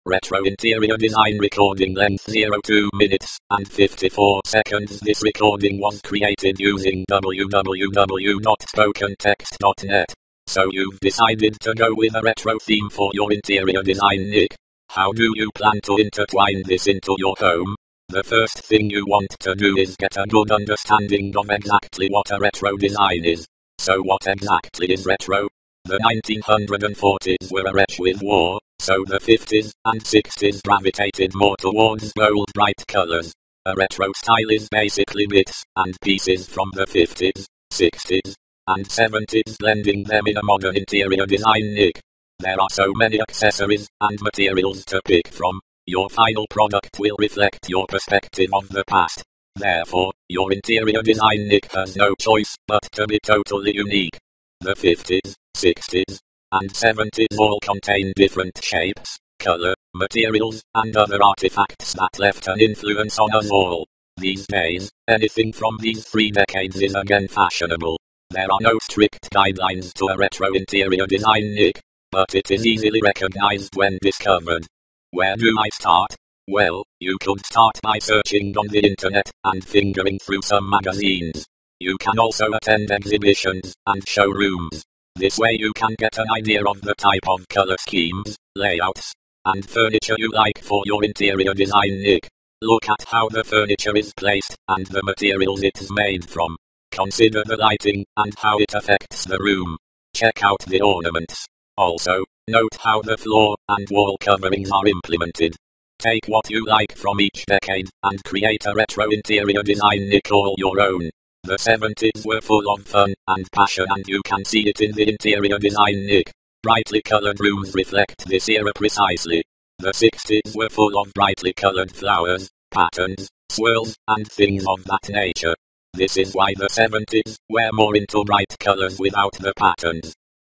Retro interior design recording length 02 minutes and 54 seconds. This recording was created using www.spokentext.net. So you've decided to go with a retro theme for your interior design, Nick. How do you plan to intertwine this into your home? The first thing you want to do is get a good understanding of exactly what a retro design is. So what exactly is retro? The 1940s were a wretch with war, so the 50s and 60s gravitated more towards bold bright colors. A retro style is basically bits and pieces from the 50s, 60s, and 70s, blending them in a modern interior design, Nick. There are so many accessories and materials to pick from. Your final product will reflect your perspective of the past. Therefore, your interior design, Nick, has no choice but to be totally unique. The 50s, 60s, and 70s all contain different shapes, color, materials, and other artifacts that left an influence on us all. These days, anything from these 3 decades is again fashionable. There are no strict guidelines to a retro interior design, Nick, but it is easily recognized when discovered. Where do I start? Well, you could start by searching on the internet and fingering through some magazines. You can also attend exhibitions and showrooms. This way you can get an idea of the type of color schemes, layouts, and furniture you like for your interior design, Nick. Look at how the furniture is placed and the materials it is made from. Consider the lighting and how it affects the room. Check out the ornaments. Also, note how the floor and wall coverings are implemented. Take what you like from each decade and create a retro interior design, Nick, all your own. The 70s were full of fun and passion, and you can see it in the interior design, Nick. Brightly colored rooms reflect this era precisely. The 60s were full of brightly colored flowers, patterns, swirls, and things of that nature. This is why the 70s were more into bright colors without the patterns.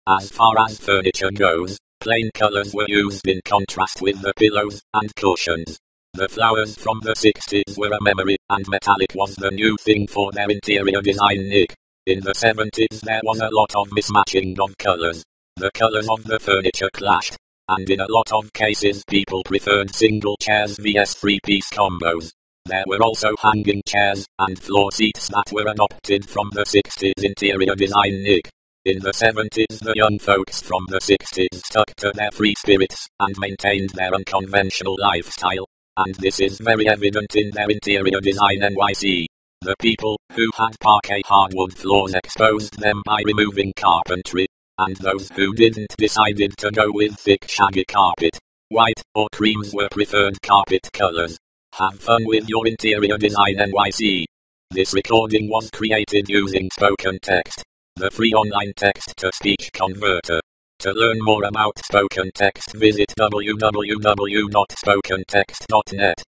As far as furniture goes, plain colors were used in contrast with the pillows and cushions. The flowers from the 60s were a memory, and metallic was the new thing for their interior design, Nick. In the 70s there was a lot of mismatching of colors. The colors of the furniture clashed, and in a lot of cases people preferred single chairs vs 3-piece combos. There were also hanging chairs and floor seats that were adopted from the 60s interior design, Nick. In the 70s the young folks from the 60s stuck to their free spirits and maintained their unconventional lifestyle. And this is very evident in their interior design NYC. The people who had parquet hardwood floors exposed them by removing carpentry, and those who didn't decided to go with thick shaggy carpet. White or creams were preferred carpet colors. Have fun with your interior design NYC. This recording was created using Spoken Text, the free online text-to-speech converter. To learn more about spoken text, visit www.spokentext.net.